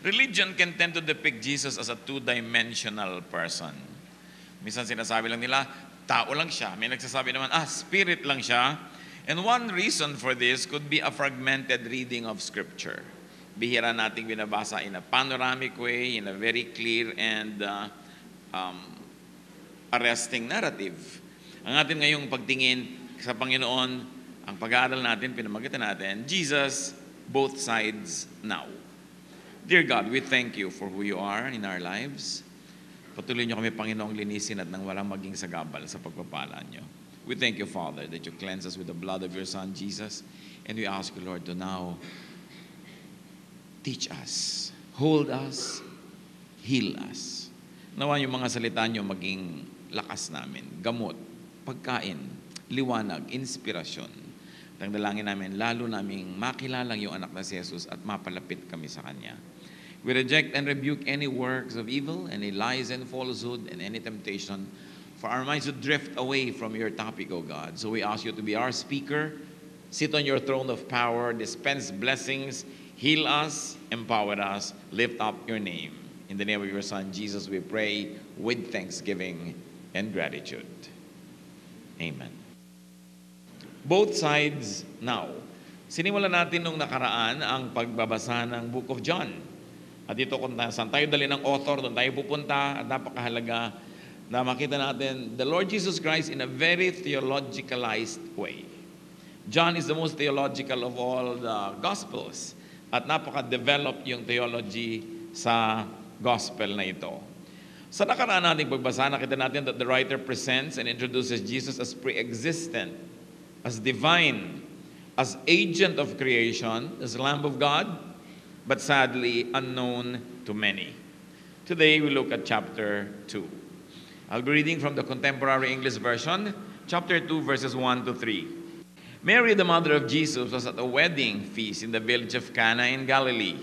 Religion can tend to depict Jesus as a two-dimensional person. Minsan sinasabi lang nila, tao lang siya. May nagsasabi naman, spirit lang siya. And one reason for this could be a fragmented reading of Scripture. Bihira nating binabasa in a panoramic way, in a very clear and arresting narrative. Ang atin ngayong pagtingin sa Panginoon, ang pag-aaral natin, pinamagitan natin, Jesus, both sides now. Dear God, we thank you for who you are in our lives. Patuloy niyo kami, Panginoong, linisin at nang walang maging sagabal sa pagpapala niyo. We thank you, Father, that you cleanse us with the blood of your Son, Jesus. And we ask you, Lord, to now teach us, hold us, heal us. Nawa yung mga salita niyo maging lakas namin, gamot, pagkain, liwanag, inspirasyon. Ang dalangin namin, lalo naming makilala yung anak na si Jesus at mapalapit kami sa Kanya. We reject and rebuke any works of evil, any lies and falsehood, and any temptation for our minds to drift away from your topic, O God. So we ask you to be our speaker, sit on your throne of power, dispense blessings, heal us, empower us, lift up your name. In the name of your Son, Jesus, we pray with thanksgiving and gratitude. Amen. Both sides now. Sinimulan natin nung nakaraan ang pagbabasa ng Book of John. At dito kung saan tayo dali ng author, doon tayo pupunta at napakahalaga na makita natin the Lord Jesus Christ in a very theologicalized way. John is the most theological of all the Gospels at napaka-developed yung theology sa Gospel na ito. Sa nakaraan nating pagbasa, nakita natin that the writer presents and introduces Jesus as pre-existent, as divine, as agent of creation, as Lamb of God, but sadly unknown to many. Today we look at chapter 2. I'll be reading from the Contemporary English Version, chapter 2, verses 1 to 3. Mary, the mother of Jesus, was at a wedding feast in the village of Cana in Galilee.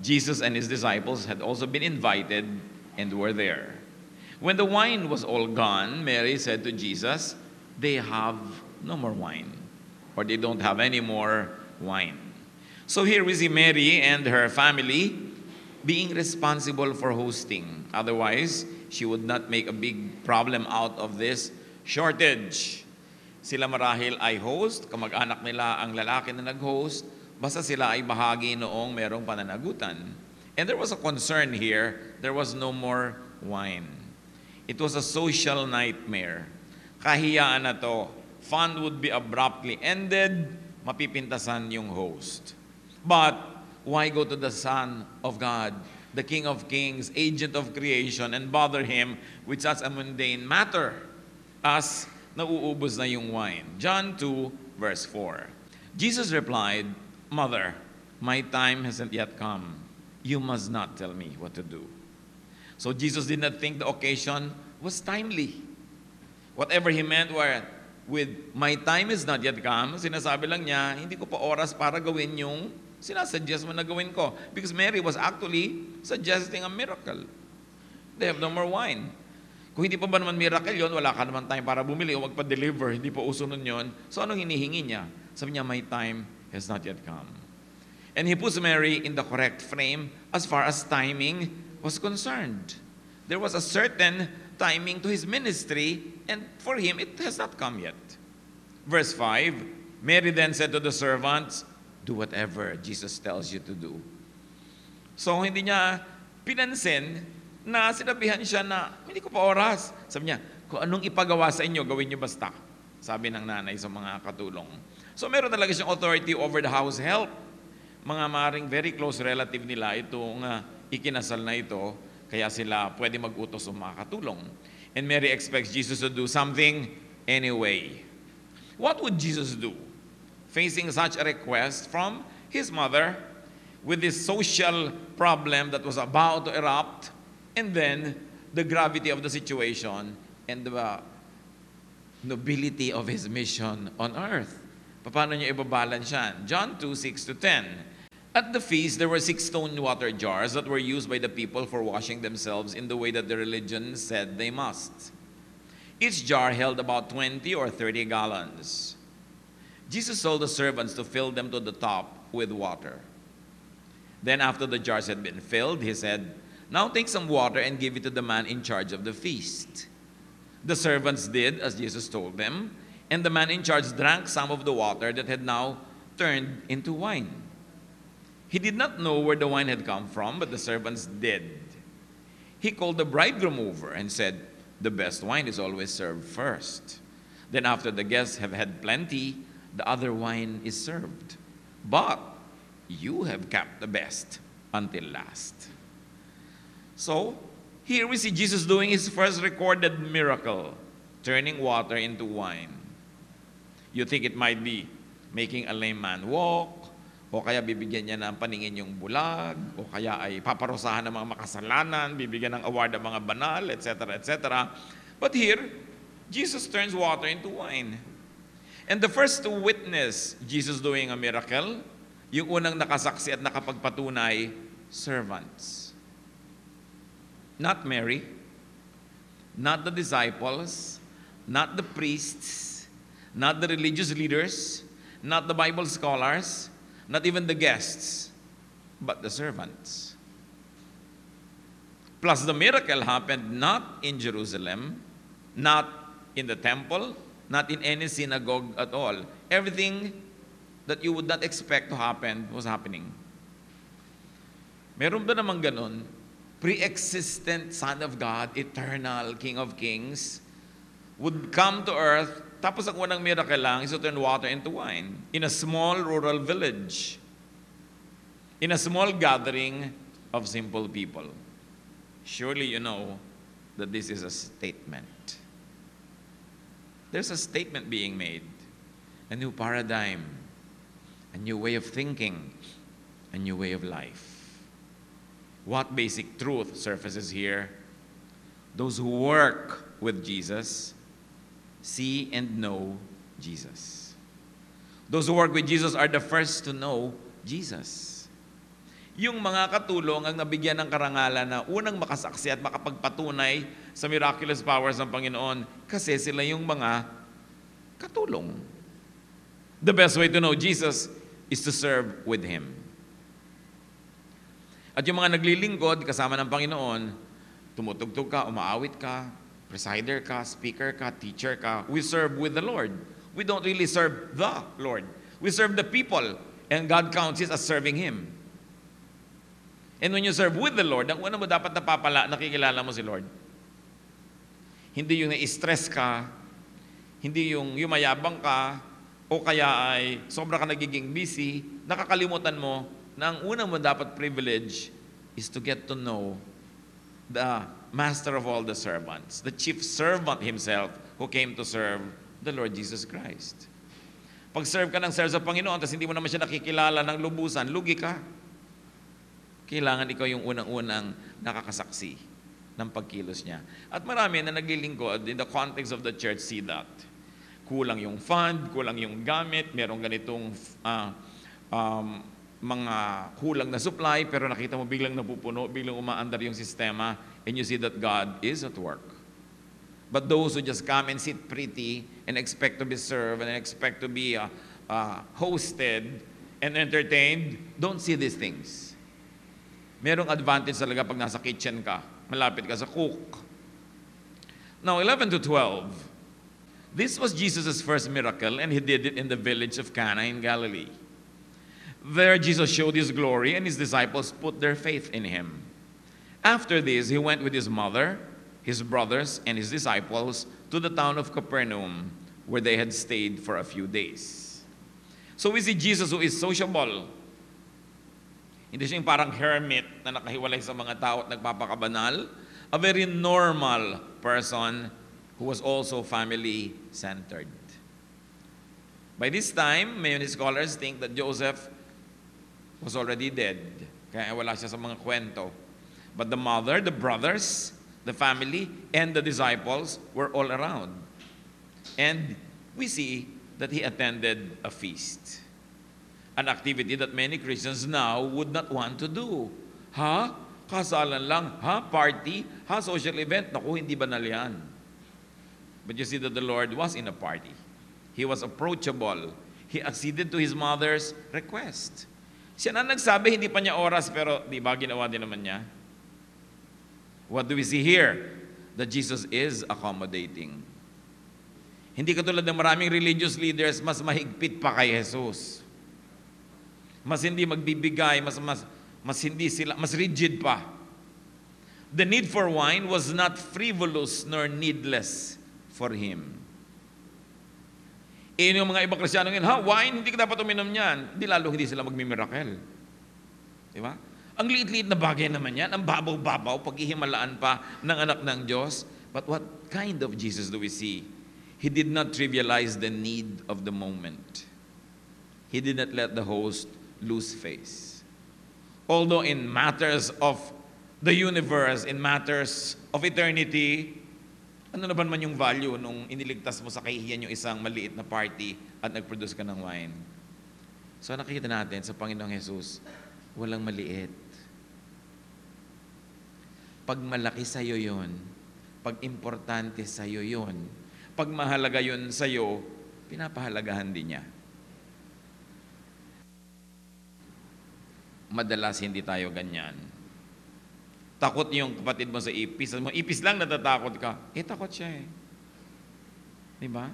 Jesus and his disciples had also been invited and were there. When the wine was all gone, Mary said to Jesus, "They have no more wine," or they don't have any more wine. So here we see Mary and her family being responsible for hosting. Otherwise, she would not make a big problem out of this shortage. Sila marahil ay host, kamag-anak nila ang lalaki na nag-host, basta sila ay bahagi noong merong pananagutan. And there was a concern here, there was no more wine. It was a social nightmare. Kahiyaan na to. Fun would be abruptly ended, mapipintasan yung host. But why go to the Son of God, the King of Kings, agent of creation, and bother him with such a mundane matter as nauubos na yung wine? John 2, verse 4. Jesus replied, "Mother, my time hasn't yet come. You must not tell me what to do." So Jesus did not think the occasion was timely. Whatever he meant with "my time is not yet come," sinasabi lang niya, hindi ko pa oras para gawin yung sinasuggest mo na gawin ko. Because Mary was actually suggesting a miracle. They have no more wine. Kung hindi pa ba naman miracle yon, wala ka naman time para bumili o magpa-deliver. Hindi pa uso nun yun. So anong hinihingi niya? Sabi niya, "My time has not yet come." And he puts Mary in the correct frame as far as timing was concerned. There was a certain timing to his ministry, and for him, it has not come yet. Verse 5, Mary then said to the servants, "Do whatever Jesus tells you to do." So hindi niya pinansin na sinabihan siya na, "Hindi ko pa oras." Sabi niya, "Kung anong ipagawa sa inyo, gawin niyo basta." Sabi ng nanay sa mga katulong. So meron talaga siyang authority over the house help. Mga maring very close relative nila itong ikinasal na ito, kaya sila pwede mag-utos o makakatulong. And Mary expects Jesus to do something anyway. What would Jesus do facing such a request from his mother with this social problem that was about to erupt, and then the gravity of the situation and the nobility of his mission on earth? Paano niya ibabalance yan? John 2, 6 to 10. At the feast, there were 6 stone water jars that were used by the people for washing themselves in the way that the religion said they must. Each jar held about 20 or 30 gallons. Jesus told the servants to fill them to the top with water. Then after the jars had been filled, he said, "Now take some water and give it to the man in charge of the feast." The servants did as Jesus told them, and the man in charge drank some of the water that had now turned into wine. He did not know where the wine had come from, but the servants did. He called the bridegroom over and said, "The best wine is always served first. Then after the guests have had plenty, the other wine is served. But you have kept the best until last." So, here we see Jesus doing his first recorded miracle, turning water into wine. You think it might be making a lame man walk, o kaya bibigyan niya ng paningin yung bulag, o kaya ay paparusahan ng mga makasalanan, bibigyan ng award ng mga banal, etc., etc. But here, Jesus turns water into wine. And the first to witness Jesus doing a miracle, yung unang nakasaksi at nakapagpatunay, servants. Not Mary, not the disciples, not the priests, not the religious leaders, not the Bible scholars, not even the guests, but the servants. Plus, the miracle happened not in Jerusalem, not in the temple, not in any synagogue at all. Everything that you would not expect to happen was happening. Meron ba namang ganun? Pre-existent Son of God, eternal King of Kings, would come to earth, tapos ang unang miracle lang is to turn water into wine in a small rural village, in a small gathering of simple people. Surely you know that this is a statement. There's a statement being made, a new paradigm, a new way of thinking, a new way of life. What basic truth surfaces here? Those who work with Jesus see and know Jesus. Those who work with Jesus are the first to know Jesus. Yung mga katulong ang nabigyan ng karangalan na unang makasaksi at makapagpatunay sa miraculous powers ng Panginoon kasi sila yung mga katulong. The best way to know Jesus is to serve with Him. At yung mga naglilingkod kasama ng Panginoon, tumutugtog ka, umaawit ka, presider ka, speaker ka, teacher ka, we serve with the Lord. We don't really serve the Lord. We serve the people, and God counts it as serving Him. And when you serve with the Lord, ang una mo dapat napapala, nakikilala mo si Lord. Hindi yung na-stress ka, hindi yung yumayabang ka, o kaya ay sobra ka nagiging busy, nakakalimutan mo na ang una mo dapat privilege is to get to know the master of all the servants, the chief servant himself who came to serve the Lord Jesus Christ. Pag serve ka ng serve sa Panginoon, tapos hindi mo naman siya nakikilala ng lubusan, lugi ka. Kailangan ikaw yung unang-unang nakakasaksi ng pagkilos niya. At marami na naglilingkod in the context of the church see that. Kulang yung fund, kulang yung gamit, merong ganitong mga kulang na supply, pero nakita mo biglang napupuno, biglang umaandar yung sistema, and you see that God is at work. But those who just come and sit pretty and expect to be served and expect to be hosted and entertained, don't see these things. Merong advantage talaga pag nasa kitchen ka, malapit ka sa cook. Now, 11 to 12, this was Jesus' first miracle, and He did it in the village of Cana in Galilee. There Jesus showed His glory, and His disciples put their faith in Him. After this, He went with His mother, His brothers, and His disciples to the town of Capernaum, where they had stayed for a few days. So we see Jesus who is sociable. Hindi siya yung parang hermit na nakahiwalay sa mga tao at nagpapakabanal. A very normal person who was also family-centered. By this time, many scholars think that Joseph was already dead. Kaya wala siya sa mga kwento. But the mother, the brothers, the family, and the disciples were all around. And we see that He attended a feast. An activity that many Christians now would not want to do. Ha? Kasalan lang? Ha? Party? Ha? Social event? Naku, hindi banal yan. But you see that the Lord was in a party. He was approachable. He acceded to His mother's request. Siya na nagsabi, hindi pa niya oras, pero di ba ginawa din naman niya? What do we see here? That Jesus is accommodating. Hindi katulad ng maraming religious leaders, mas mahigpit pa kay Jesus. Mas hindi magbibigay, mas hindi sila, mas rigid pa. The need for wine was not frivolous nor needless for him. Yung mga ibang Kristiyano ngayon, wine, hindi ka dapat uminom niyan. Hindi lalo hindi sila magmimiracle. Di ba? Ang liit-liit na bagay naman yan, ang babaw-babaw, paghihimalaan pa ng anak ng Diyos. But what kind of Jesus do we see? He did not trivialize the need of the moment. He did not let the host lose face. Although in matters of the universe, in matters of eternity, ano naman man yung value nung iniligtas mo sa kahihiyan yung isang maliit na party at nag-produce ka ng wine? So nakikita natin sa Panginoong Jesus, walang maliit. Pag malaki sa'yo yun, pag importante sa'yo yun, pag mahalaga yun sa'yo, pinapahalagahan din niya. Madalas hindi tayo ganyan. Takot yung kapatid mo sa ipis. Ipis lang natatakot ka. Takot siya eh. Di ba?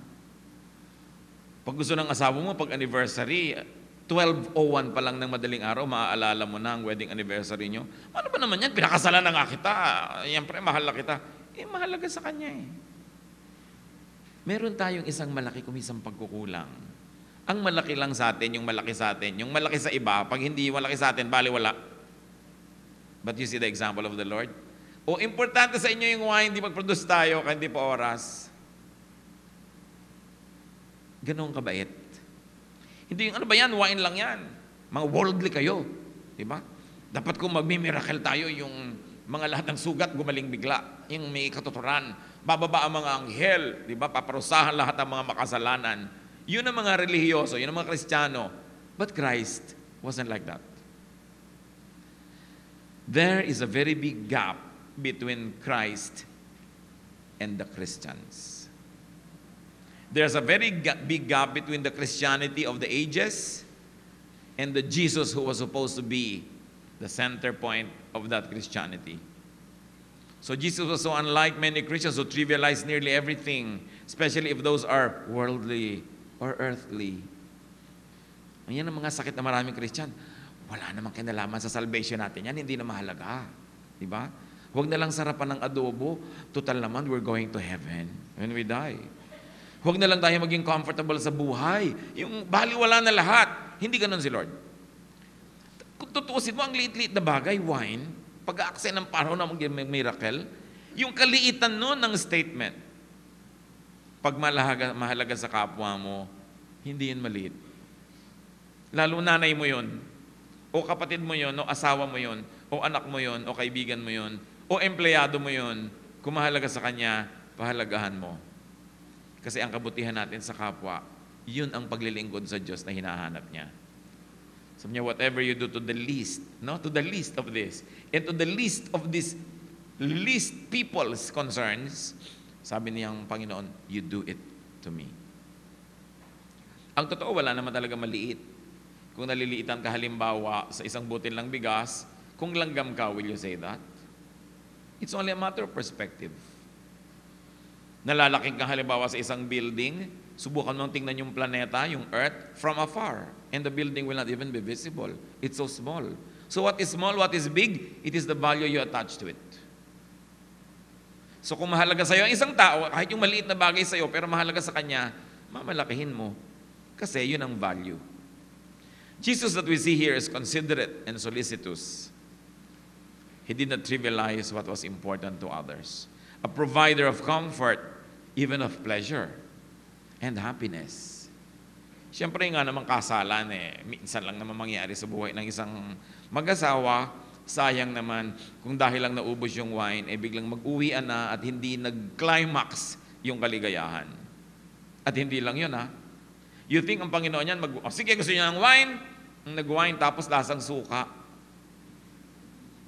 Pag gusto ng asawa mo, pag anniversary, 12:01 pa lang ng madaling araw, maaalala mo na ang wedding anniversary nyo. Ano ba naman yan? Pinakasalan na nga kita. Siyempre, mahal na kita. Mahalaga sa kanya eh. Meron tayong isang malaki kumisang pagkukulang. Ang malaki lang sa atin, yung malaki sa atin. Yung malaki sa iba, pag hindi malaki sa atin, baliwala. But you see the example of the Lord? Importante sa inyo yung wine, hindi mag-produce tayo, kaya hindi pa oras. Ganun kabait. Hindi yung ano ba yan, wine lang yan. Mga worldly kayo. Diba? Dapat kung magmi-miracle tayo, yung mga lahat ng sugat gumaling bigla. Yung may katuturan. Bababa ang mga anghel. Diba? Paparusahan lahat ng mga makasalanan. Yun ang mga relihiyoso, yun ang mga Kristiyano. But Christ wasn't like that. There is a very big gap between Christ and the Christians. There's a very big gap between the Christianity of the ages and the Jesus who was supposed to be the center point of that Christianity. So Jesus was so unlike many Christians who trivialize nearly everything, especially if those are worldly or earthly. Ayan ang mga sakit na maraming Christian. Wala namang kinalaman sa salvation natin yan, hindi na mahalaga. Diba? Huwag na lang sarapan ng adobo. Total naman, we're going to heaven when we die. Huwag na lang tayo maging comfortable sa buhay. Yung baliwala na lahat. Hindi ganun si Lord. Kung tutuusin mo ang liit-liit na bagay, wine, pag-aakse ng paraw na mag-miracle, yung kaliitan nun ng statement, pag mahalaga sa kapwa mo, hindi yan maliit. Lalo nanay mo yun, o kapatid mo yun, o asawa mo yun, o anak mo yun, o kaibigan mo yun, o empleyado mo yun, kung mahalaga sa kanya, pahalagahan mo. Kasi ang kabutihan natin sa kapwa, yun ang paglilingkod sa Diyos na hinahanap niya. Sabi niya, whatever you do to the least, no? To the least of this, and to the least of this least people's concerns, sabi niyang Panginoon, you do it to me. Ang totoo, wala naman talaga maliit. Kung naliliitan ka halimbawa sa isang butil ng bigas, kung langgam ka, will you say that? It's only a matter of perspective. Nalalaking ka halimbawa sa isang building, subukan mong tingnan yung planeta, yung Earth, from afar. And the building will not even be visible. It's so small. So what is small, what is big, it is the value you attach to it. So kung mahalaga sa'yo ang isang tao, kahit yung maliit na bagay sa'yo, pero mahalaga sa kanya, mamalakihin mo. Kasi yun ang value. Jesus that we see here is considerate and solicitous. He did not trivialize what was important to others. A provider of comfort, even of pleasure and happiness. Siyempre nga naman kasalan minsan lang naman mangyari sa buhay ng isang mag-asawa. Sayang naman kung dahil lang naubos yung wine, biglang mag-uwian na at hindi nag-climax yung kaligayahan. At hindi lang yun You think ang Panginoon yan, sige gusto niya ng wine, nag-wine tapos lasang suka.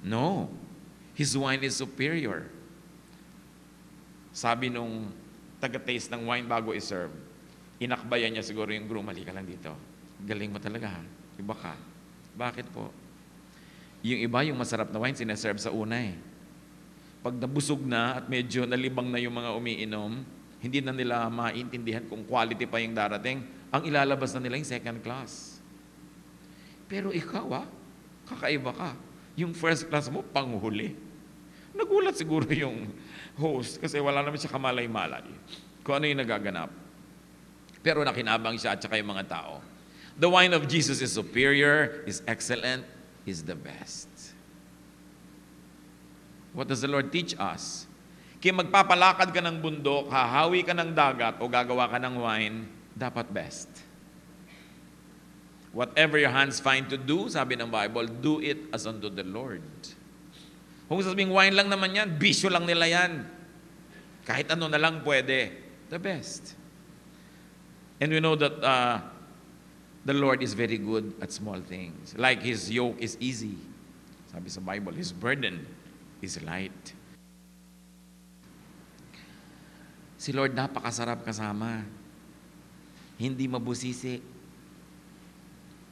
No. His wine is superior. Sabi nung taga-taste ng wine bago i-serve, inakbayan niya siguro yung groom, halika lang dito. Galing mo talaga Iba ka. Bakit po? Yung iba, yung masarap na wine, sineserve sa una eh. Pag nabusog na at medyo nalibang na yung mga umiinom, hindi na nila maintindihan kung quality pa yung darating. Ang ilalabas na nila yung second class. Pero ikaw kakaiba ka. Yung first class mo, panghuli. Nagulat siguro yung host kasi wala naman siya kamalay-malay kung ano yung nagaganap. Pero nakinabang siya at saka yung mga tao. The wine of Jesus is superior, is excellent, is the best. What does the Lord teach us? Kaya magpapalakad ka ng bundok, hahawi ka ng dagat, o gagawa ka ng wine, dapat best. Whatever your hands find to do, sabi ng Bible, do it as unto the Lord. Kung sabing wine lang naman yan, bisyo lang nila yan. Kahit ano na lang pwede. The best. And we know that the Lord is very good at small things. Like His yoke is easy. Sabi sa Bible, His burden is light. Si Lord napakasarap kasama. Hindi mabusisi.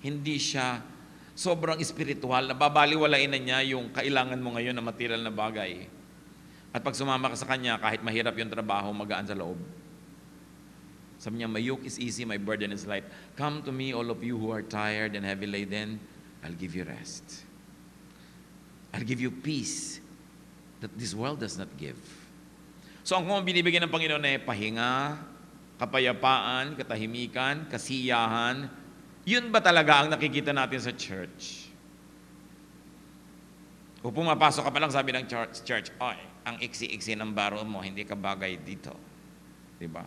Hindi siya sobrang espiritual. Nababaliwalain na niya yung kailangan mo ngayon na material na bagay. At pag sumama ka sa Kanya, kahit mahirap yung trabaho, magaan sa loob. Sabi niya, my yoke is easy, my burden is light. Come to me, all of you who are tired and heavy laden, I'll give you rest. I'll give you peace that this world does not give. So ang kung binibigyan ng Panginoon ay pahinga, kapayapaan, katahimikan, kasiyahan, yun ba talaga ang nakikita natin sa church? O pumapasok ka pa lang, sabi ng church, oy, ang iksi-iksi ng baro mo, hindi ka bagay dito. Diba?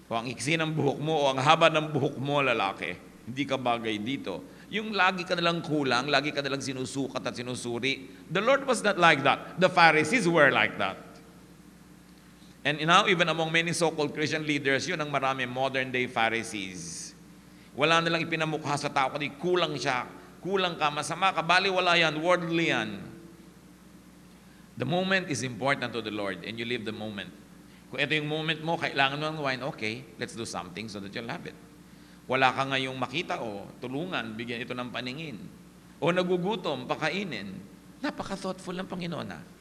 O ang iksi ng buhok mo, o ang haba ng buhok mo, lalaki, hindi ka bagay dito. Yung lagi ka nalang kulang, lagi ka nalang sinusukat at sinusuri. The Lord was not like that. The Pharisees were like that. And now, even among many so-called Christian leaders, yun ang marami modern day Pharisees. Wala nalang ipinamukha sa tao, kundi kulang siya, kulang ka, masama ka, baliwala yan, worldly yan. The moment is important to the Lord, and you live the moment. Kung ito yung moment mo, kailangan mo ng wine, okay, let's do something so that you'll have it. Wala ka ngayong makita, tulungan, bigyan ito ng paningin. O nagugutom, pakainin. Napaka-thoughtful ng Panginoon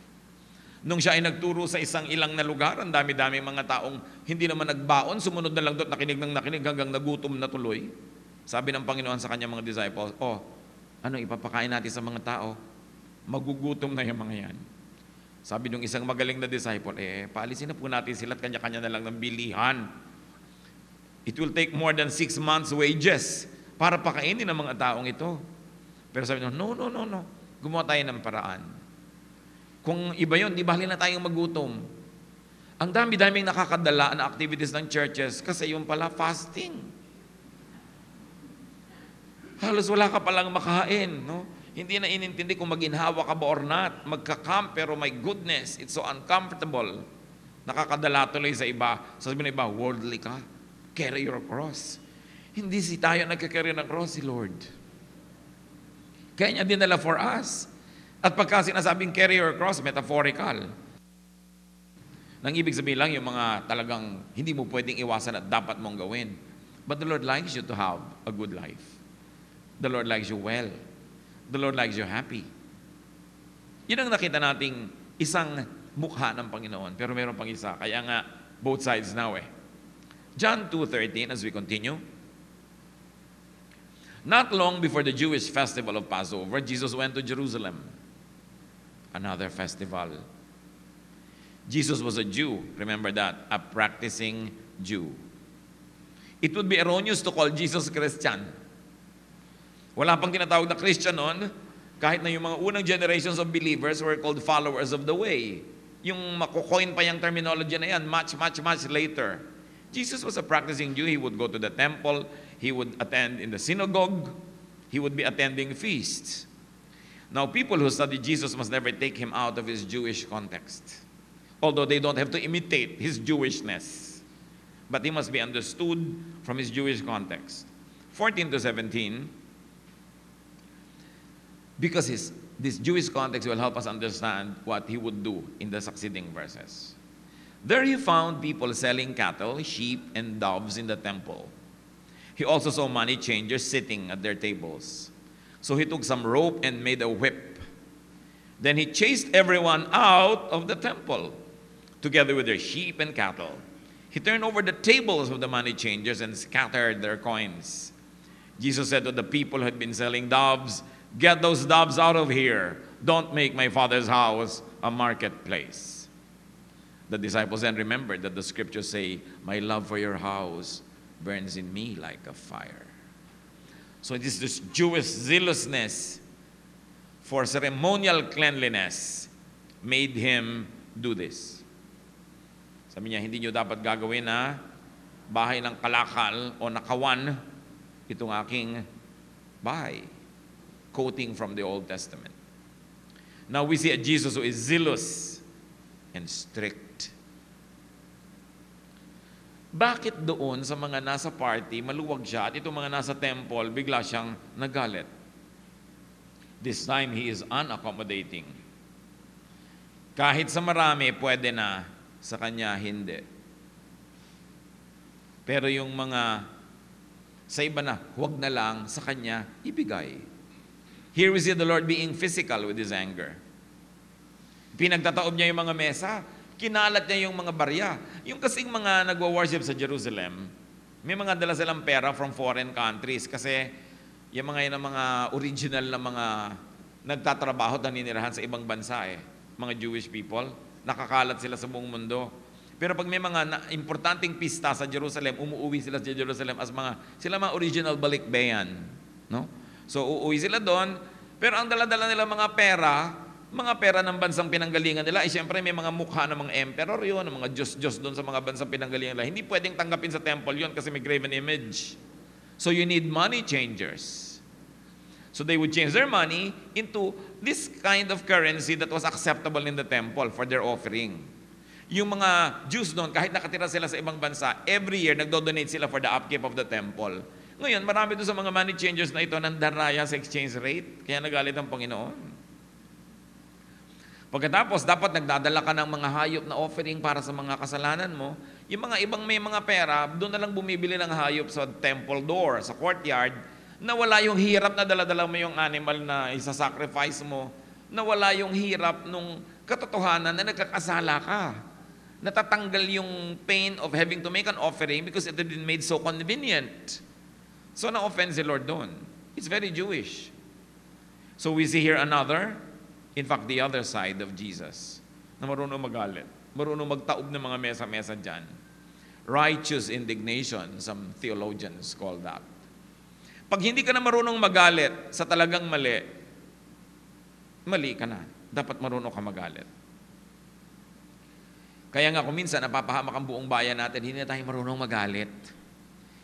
Nung siya ay nagturo sa isang ilang na lugar, ang dami-dami mga taong hindi naman nagbaon, sumunod na lang doon, nakinig ng nakinig hanggang nagutom na tuloy. Sabi ng Panginoon sa kanyang mga disciples, ano ipapakain natin sa mga tao? Magugutom na yung mga yan. Sabi nung isang magaling na disciple, paalisin na po natin sila at kanya-kanya na lang ng bilihan. It will take more than 6 months' wages para pakainin ng mga taong ito. Pero sabi nung, no. Gumawa tayo ng paraan. Kung iba yun, di bali na tayong magutom. Ang dami-daming nakakadala na activities ng churches kasi yung pala fasting. Halos wala ka palang makain, no? Hindi na inintindi kung maginhawa ka ba or not. Magka-camp, pero my goodness, it's so uncomfortable. Nakakadala tuloy sa iba. Sabi ng iba, worldly ka. Carry your cross. Hindi tayo nagka-carry ng cross, si Lord. Kaya niya dinala for us. At pagka sinasabing carry your cross, metaphorical. Nang ibig sabihin lang, yung mga talagang hindi mo pwedeng iwasan at dapat mong gawin. But the Lord likes you to have a good life. The Lord likes you well. The Lord likes you happy. Yun ang nakita nating isang mukha ng Panginoon. Pero meron pang isa. Kaya nga, both sides now John 2:13, as we continue. Not long before the Jewish festival of Passover, Jesus went to Jerusalem. Another festival. Jesus was a Jew. Remember that. A practicing Jew. It would be erroneous to call Jesus Christian. Wala pang tinatawag na Christian noon, kahit na yung mga unang generations of believers were called followers of the way. Yung makukoin pa yung terminology na yan, much later. Jesus was a practicing Jew. He would go to the temple. He would attend in the synagogue. He would be attending feasts. Now, people who study Jesus must never take him out of his Jewish context. Although they don't have to imitate his Jewishness. But he must be understood from his Jewish context. 14 to 17, because this Jewish context will help us understand what he would do in the succeeding verses. There he found people selling cattle, sheep, and doves in the temple. He also saw money changers sitting at their tables. So he took some rope and made a whip. Then he chased everyone out of the temple, together with their sheep and cattle. He turned over the tables of the money changers and scattered their coins. Jesus said to the people who had been selling doves, "Get those doves out of here. Don't make my Father's house a marketplace." The disciples then remembered that the scriptures say, "My love for your house burns in me like a fire." So it is this Jewish zealousness for ceremonial cleanliness made him do this. Sabi niya, hindi nyo dapat gagawin na bahay ng kalakal o nakawan itong aking bahay. Quoting from the Old Testament. Now we see a Jesus who is zealous and strict. Bakit doon sa mga nasa party, maluwag siya, at itong mga nasa temple, bigla siyang nagalit? This time, he is unaccommodating. Kahit sa marami, pwede na, sa kanya, hindi. Pero yung mga sa iba na, huwag na lang, sa kanya, ibigay. Here we see the Lord being physical with His anger. Pinagtataob niya yung mga mesa, kinalat niya yung mga barya. Yung kasing mga nagwa-worship sa Jerusalem, may mga dala silang pera from foreign countries kasi yung mga yun ang mga original na mga nagtatrabaho at naninirahan sa ibang bansa mga Jewish people, nakakalat sila sa buong mundo. Pero pag may mga importanteng pista sa Jerusalem, umuwi sila sa Jerusalem as sila mga original balikbayan. No? So uuwi sila doon, pero ang dala-dala nila mga pera ng bansang pinanggalingan nila, siyempre may mga mukha ng mga emperor yun, ng mga Diyos-Diyos doon sa mga bansang pinanggalingan nila. Hindi pwedeng tanggapin sa temple yun kasi may graven image. So you need money changers. So they would change their money into this kind of currency that was acceptable in the temple for their offering. Yung mga Jews noon, kahit nakatira sila sa ibang bansa, every year nagdo-donate sila for the upkeep of the temple. Ngayon, marami doon sa mga money changers na ito nandaraya sa exchange rate, kaya nagalit ang Panginoon. Pagkatapos, dapat nagdadala ka ng mga hayop na offering para sa mga kasalanan mo. Yung mga ibang may mga pera, doon na lang bumibili ng hayop sa temple door, sa courtyard, na wala yung hirap na daladala mo yung animal na isa-sacrifice mo, na wala yung hirap nung katotohanan na nagkakasala ka. Natatanggal yung pain of having to make an offering because it had been made so convenient. So na-offend si Lord doon. It's very Jewish. So we see here another, in fact, the other side of Jesus, na marunong magalit, marunong magtaob ng mga mesa-mesa dyan. Righteous indignation, some theologians call that. Pag hindi ka na marunong magalit sa talagang mali, mali ka na. Dapat marunong ka magalit. Kaya nga kung minsan napapahamak ang buong bayan natin, hindi na tayo marunong magalit.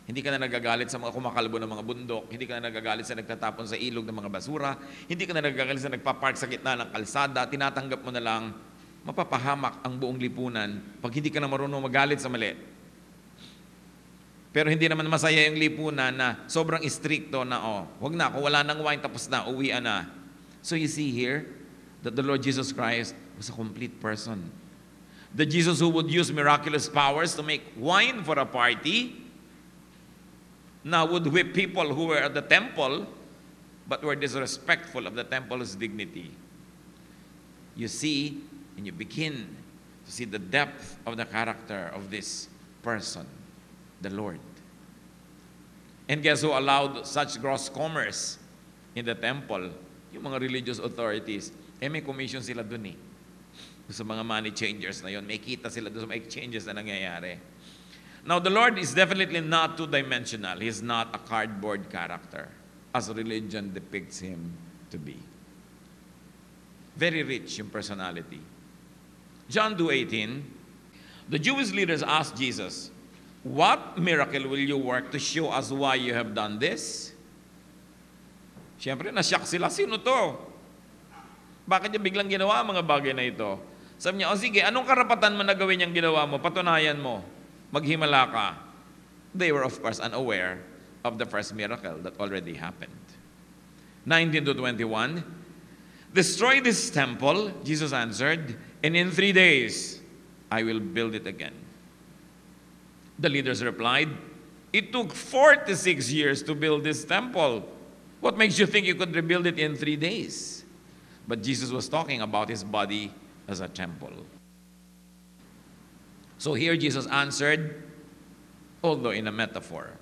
Hindi ka na nagagalit sa mga kumakalbo ng mga bundok, hindi ka na nagagalit sa nagtatapon sa ilog ng mga basura, hindi ka na nagagalit sa nagpapark sa gitna ng kalsada, tinatanggap mo na lang, mapapahamak ang buong lipunan pag hindi ka na marunong magalit sa mali. Pero hindi naman masaya yung lipunan na sobrang stricto na, wag na, kung wala nang wine, tapos na, uwian na. So you see here that the Lord Jesus Christ was a complete person. The Jesus who would use miraculous powers to make wine for a party, now would whip people who were at the temple, but were disrespectful of the temple's dignity. You see, and you begin to see the depth of the character of this person, the Lord. And guess who allowed such gross commerce in the temple? Yung mga religious authorities. May commission sila dun sa mga money changers na yun. May kita sila dun sa mga exchanges na nangyayari. Now, the Lord is definitely not two-dimensional. He is not a cardboard character, as religion depicts Him to be. Very rich yung personality. John 2:18, the Jewish leaders asked Jesus, "What miracle will you work to show us why you have done this?" Siyempre, nasyak sila. Sino to? Bakit niya biglang ginawa ang mga bagay na ito? Sabi niya, sige, anong karapatan mo na gawin yung ginawa mo? Patunayan mo. Maghimala ka. They were, of course, unaware of the first miracle that already happened. 19-21, "Destroy this temple," Jesus answered, "and in 3 days I will build it again." The leaders replied, "It took 46 years to build this temple. What makes you think you could rebuild it in 3 days? But Jesus was talking about his body as a temple. So here Jesus answered, although in a metaphor.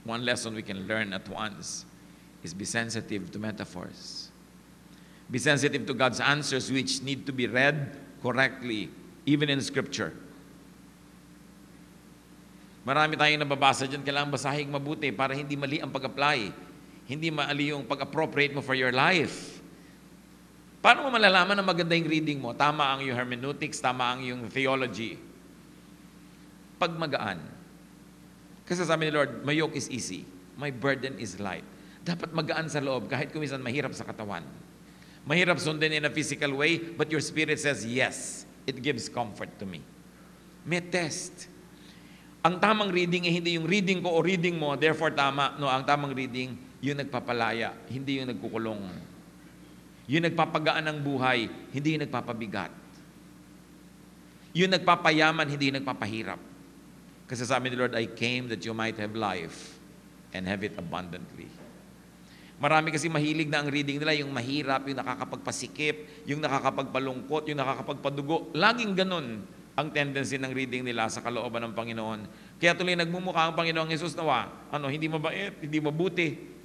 One lesson we can learn at once is be sensitive to metaphors. Be sensitive to God's answers which need to be read correctly, even in Scripture. Marami tayong nababasa dyan, kailangan basahin mabuti para hindi mali ang pag-apply. Hindi mali yung pag-appropriate mo for your life. Paano mo malalaman na maganda yung reading mo? Tama ang yung hermeneutics, tama ang yung theology. Pag magaan. Kasi sabi ni Lord, my yoke is easy, my burden is light. Dapat magaan sa loob kahit kung minsan mahirap sa katawan. Mahirap sundin in a physical way, but your spirit says, yes, it gives comfort to me. May test. Ang tamang reading hindi yung reading ko o reading mo, therefore tama. No, ang tamang reading, yung nagpapalaya, hindi yung nagkukulong. Yung nagpapagaan ng buhay, hindi yung nagpapabigat. Yung nagpapayaman, hindi yung nagpapahirap. Kasi sabi ni Lord, I came that you might have life and have it abundantly. Marami kasi mahilig na ang reading nila, yung mahirap, yung nakakapagpasikip, yung nakakapagpalungkot, yung nakakapagpadugo. Laging ganun ang tendency ng reading nila sa kalooban ng Panginoon. Kaya tuloy nagmumukha ang Panginoong Jesus na hindi mabait, hindi mabuti.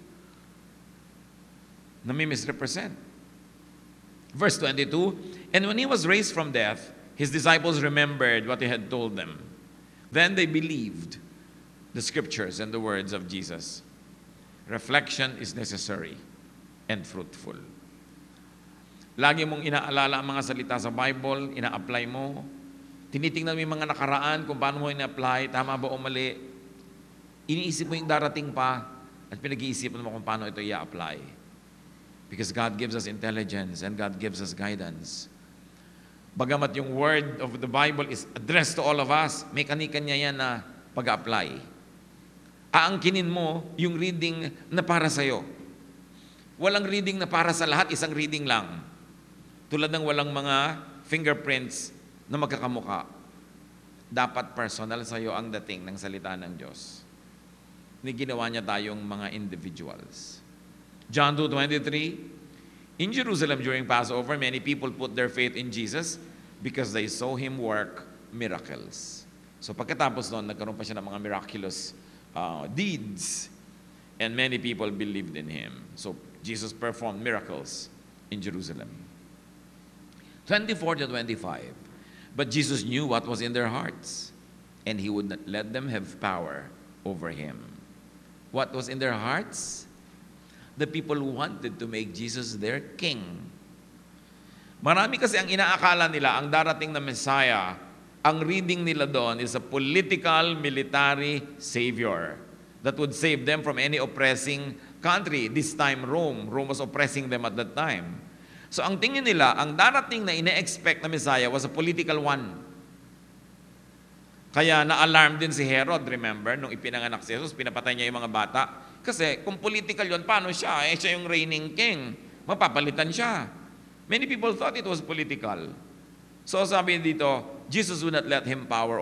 Nami-misrepresent. Verse 22, and when he was raised from death, his disciples remembered what he had told them. Then they believed the scriptures and the words of Jesus. Reflection is necessary and fruitful. Lagi mong inaalala ang mga salita sa Bible, ina-apply mo. Tinitingnan mo yung mga nakaraan kung paano mo ina-apply, tama ba o mali. Iniisip mo yung darating pa at pinag-iisipan mo kung paano ito i-apply. Because God gives us intelligence and God gives us guidance. Bagamat yung word of the Bible is addressed to all of us, may kani-kanya yan na pag-apply. Aangkinin mo yung reading na para sa'yo. Walang reading na para sa lahat, isang reading lang. Tulad ng walang mga fingerprints na magkakamuka. Dapat personal sa'yo ang dating ng salita ng Diyos. Ginawa niya tayong mga individuals. John 2:23, in Jerusalem during Passover, many people put their faith in Jesus because they saw Him work miracles. So pagkatapos noon, nagkaroon pa siya ng mga miraculous deeds, and many people believed in Him. So Jesus performed miracles in Jerusalem. 24-25, but Jesus knew what was in their hearts, and He would not let them have power over Him. What was in their hearts? The people wanted to make Jesus their king. Marami kasi ang inaakala nila, ang darating na Messiah, ang reading nila doon is a political, military savior that would save them from any oppressing country. This time, Rome. Rome was oppressing them at that time. So ang tingin nila, ang darating na ine-expect na Messiah was a political one. Kaya na-alarm din si Herod, remember, nung ipinanganak si Jesus, pinapatay niya yung mga bata. Kasi kung political yun, paano siya? Siya yung reigning king. Mapapalitan siya. Many people thought it was political. So sabi dito, Jesus would not let power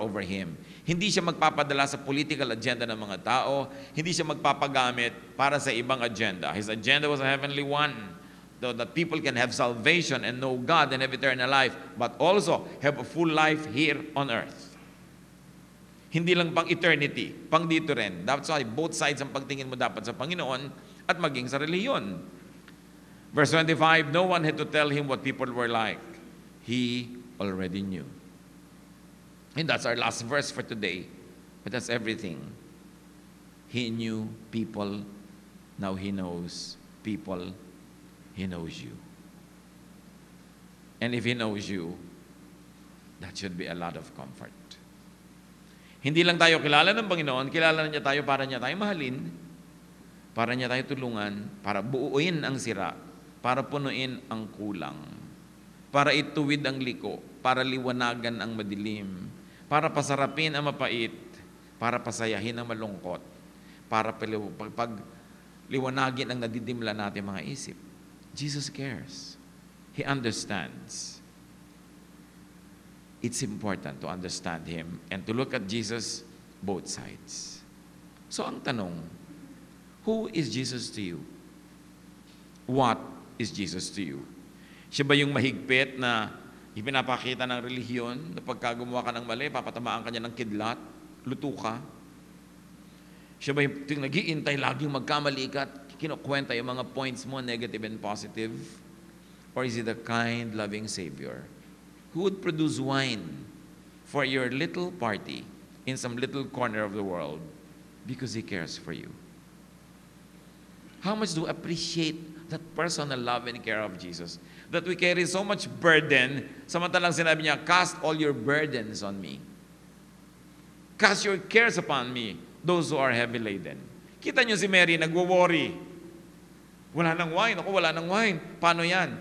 over him. Hindi siya magpapadala sa political agenda ng mga tao. Hindi siya magpapagamit para sa ibang agenda. His agenda was a heavenly one, so that people can have salvation and know God and have eternal life, but also have a full life here on earth. Hindi lang pang eternity, pang dito rin. That's why both sides ang pagtingin mo dapat sa Panginoon at maging sa reliyon. Verse 25, no one had to tell him what people were like. He already knew. And that's our last verse for today. But that's everything. He knew people. Now He knows people. He knows you. And if He knows you, that should be a lot of comfort. Hindi lang tayo kilala ng Panginoon, kilala niya tayo para niya tayo mahalin, para niya tayo tulungan, para buuin ang sira, para punuin ang kulang, para ituwid ang liko, para liwanagan ang madilim, para pasarapin ang mapait, para pasayahin ang malungkot, para pagliwanagin ang nadidimla natin mga isip. Jesus cares. He understands. It's important to understand Him and to look at Jesus both sides. So ang tanong, Who is Jesus to you? What is Jesus to you? Siya ba yung mahigpit na ipinapakita ng relihiyon na pagka gumawa ka ng mali, papatamaan ka niya ng kidlat, luto ka? Siya ba yung nag-iintay, laging magkamali ka at kinukwenta yung mga points mo, negative and positive? Or is He the kind, loving Savior who would produce wine for your little party in some little corner of the world because He cares for you? How much do we appreciate that personal love and care of Jesus? That we carry so much burden, samantalang sinabi niya, cast all your burdens on me. Cast your cares upon me, those who are heavy laden. Kita niyo si Mary, nagwo-worry. Wala nang wine. Ako, wala nang wine. Paano yan?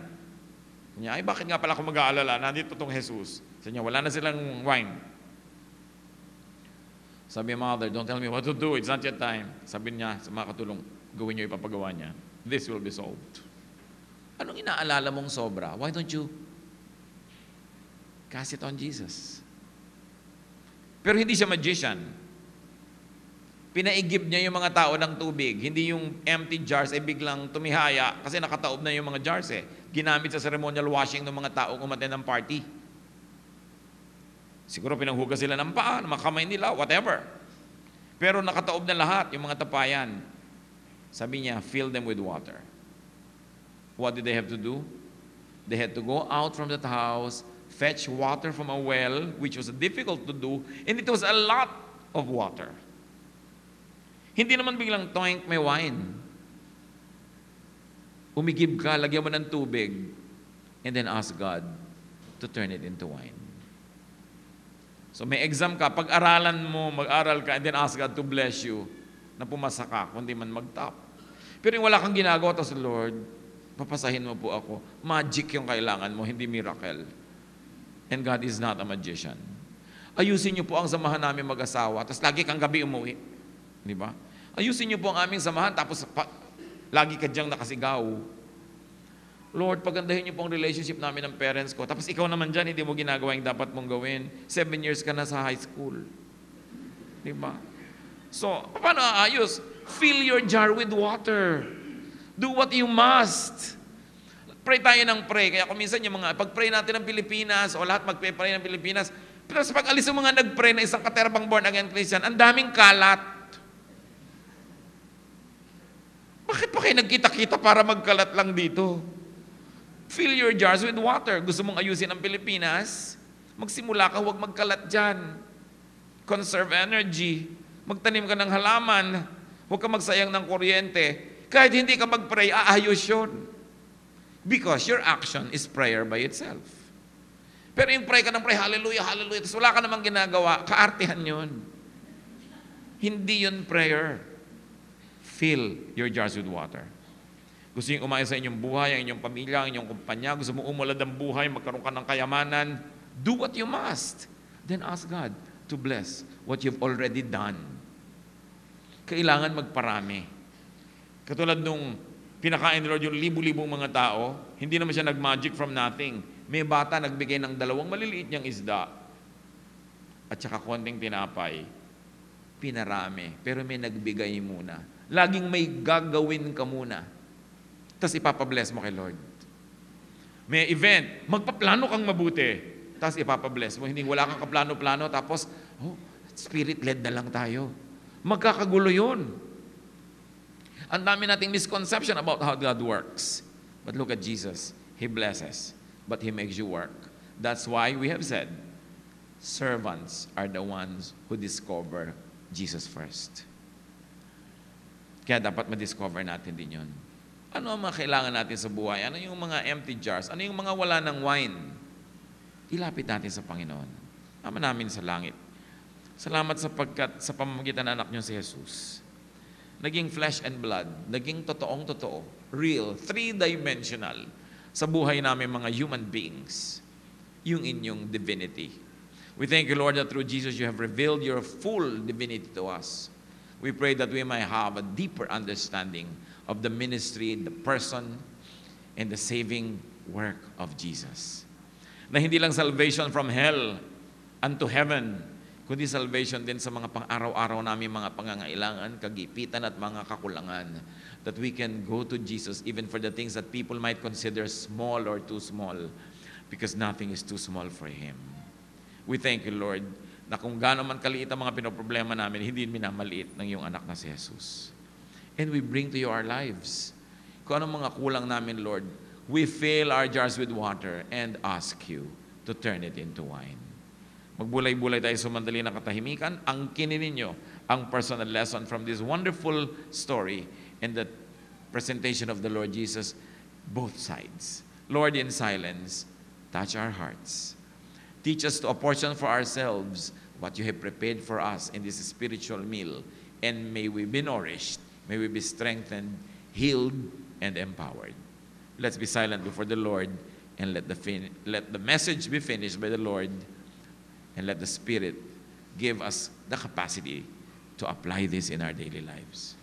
Niya, ay bakit nga pala ako mag-aalala? Nandito tong Jesus. Sabi niya, wala na silang wine. Sabi niya, Mother, don't tell me what to do. It's not yet time. Sabi niya sa mga katulong, gawin niyo ipapagawa niya. This will be solved. Anong inaalala mong sobra? Why don't you cast it on Jesus? Pero hindi siya magician. Pinaigib niya yung mga tao ng tubig. Hindi yung empty jars ay biglang tumihaya kasi nakataob na yung mga jars eh. Ginamit sa ceremonial washing ng mga tao umaten ng party. Siguro pinanghugas sila ng paa, ng mga kamay nila, whatever. Pero nakataob na lahat yung mga tapayan. Sabi niya, fill them with water. What did they have to do? They had to go out from that house, fetch water from a well, which was difficult to do, and it was a lot of water. Hindi naman biglang toink, may wine. Umigib ka, lagyan mo ng tubig, and then ask God to turn it into wine. So may exam ka, pag-aralan mo, mag-aral ka, and then ask God to bless you, na pumasa ka, kundi man mag-top. Pero yung wala kang ginagawa, tapos Lord, papasahin mo po ako. Magic yung kailangan mo, hindi miracle. And God is not a magician. Ayusin niyo po ang samahan namin mag-asawa, tapos lagi kang gabi umuwi. Di ba? Ayusin niyo po ang aming samahan, tapos lagi ka diyang nakasigaw. Lord, pagandahin niyo po ang relationship namin ng parents ko, tapos ikaw naman dyan, hindi mo ginagawa yung dapat mong gawin. 7 years ka na sa high school. Di ba? So, paano aayos? Fill your jar with water. Do what you must. Pray tayo ng pray. Kaya kung minsan yung mga, pag-pray natin ng Pilipinas, o lahat mag-pray ng Pilipinas, pero sa pag-alis ng mga nag-pray na isang katerbang born again Christian, ang daming kalat. Bakit pa kayo nagkita-kita para magkalat lang dito? Fill your jars with water. Gusto mong ayusin ang Pilipinas? Magsimula ka, huwag magkalat dyan. Conserve energy. Magtanim ka ng halaman. Huwag ka magsayang ng kuryente. Kahit hindi ka mag-pray, aayos yun. Because your action is prayer by itself. Pero yung pray ka ng pray, hallelujah, hallelujah, tapos wala ka namang ginagawa, kaartihan yun. Hindi yun prayer. Fill your jars with water. Gusto nyo umayos sa inyong buhay, ang inyong pamilya, ang inyong kumpanya, gusto mo umulad ang buhay, magkaroon ka ng kayamanan, do what you must. Then ask God to bless what you've already done. Kailangan magparami. Katulad nung pinakain ni Lord yung libu-libong mga tao, hindi naman siya nag-magic from nothing. May bata nagbigay ng 2 maliliit niyang isda at saka konting tinapay. Pinarami. Pero may nagbigay muna. Laging may gagawin ka muna. Tapos ipapabless mo kay Lord. May event, magpaplano kang mabuti. Tapos ipapabless mo. Hindi wala kang kaplano-plano. Tapos, spirit-led na lang tayo. Magkakagulo yun. Ang dami nating misconception about how God works. But look at Jesus. He blesses, but He makes you work. That's why we have said, servants are the ones who discover Jesus first. Kaya dapat ma-discover natin din yun. Ano ang mga kailangan natin sa buhay? Ano yung mga empty jars? Ano yung mga wala ng wine? Ilapit natin sa Panginoon. Ama namin sa langit. Salamat sapagkat sa pamamagitan ng anak niyo si Jesus, naging flesh and blood, naging totoong-totoo, real, 3-dimensional sa buhay namin mga human beings, yung inyong divinity. We thank you, Lord, that through Jesus you have revealed your full divinity to us. We pray that we might have a deeper understanding of the ministry, the person, and the saving work of Jesus. Na hindi lang salvation from hell unto heaven, kundi salvation din sa mga pang-araw-araw namin mga pangangailangan, kagipitan at mga kakulangan. That we can go to Jesus even for the things that people might consider small or too small, because nothing is too small for Him. We thank you, Lord, na kung gaano man kaliit ang mga pinoproblema namin, hindi minamaliit ng iyong anak na si Jesus. And we bring to you our lives. Kung anong mga kulang namin, Lord, we fill our jars with water and ask you to turn it into wine. Magbulay-bulay tayo sa mandali na katahimikan. Angkinin ninyo ang personal lesson from this wonderful story and the presentation of the Lord Jesus, both sides. Lord, in silence, touch our hearts. Teach us to apportion for ourselves what you have prepared for us in this spiritual meal. And may we be nourished, may we be strengthened, healed, and empowered. Let's be silent before the Lord and let the message be finished by the Lord, and let the Spirit give us the capacity to apply this in our daily lives.